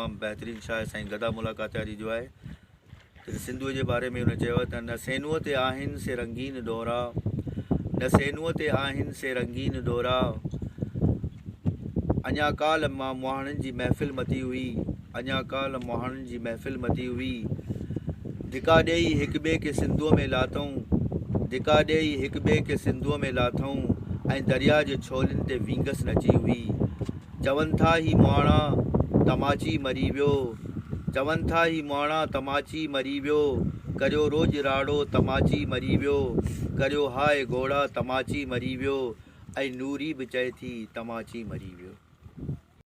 तमामु बहितरीनु शाइर साईं गदा मुलाक़ातारी जो आहे। त सिंधूअ जे बारे में हुन चयो त न सैनुअ ते आहिनि से रंगीन डोरा, न सैनुअ ते आहिनि से रंगीन डोरा, अञा काल मां मुहाणनि जी महफ़िल मती हुई, अञा काल मुहाणनि जी महफ़िल मती हुई, धिका ॾेई हिक ॿिए खे सिंधूअ में लाथऊं, धिका ॾेई हिक ॿिए खे सिंधूअ में लाथऊं, ऐं दरिया जे छोलनि ते वींगस नची हुई। चवनि था ही मुहाणा तमाची मरी वियो, चवनि था ही मुहाणा तमाची मरी वियो, करियो रोज़ राड़ो तमाची मरी वियो, करियो हाय घोड़ा तमाची मरी वियो, ऐं नूरी बि चए थी तमाची मरी वियो।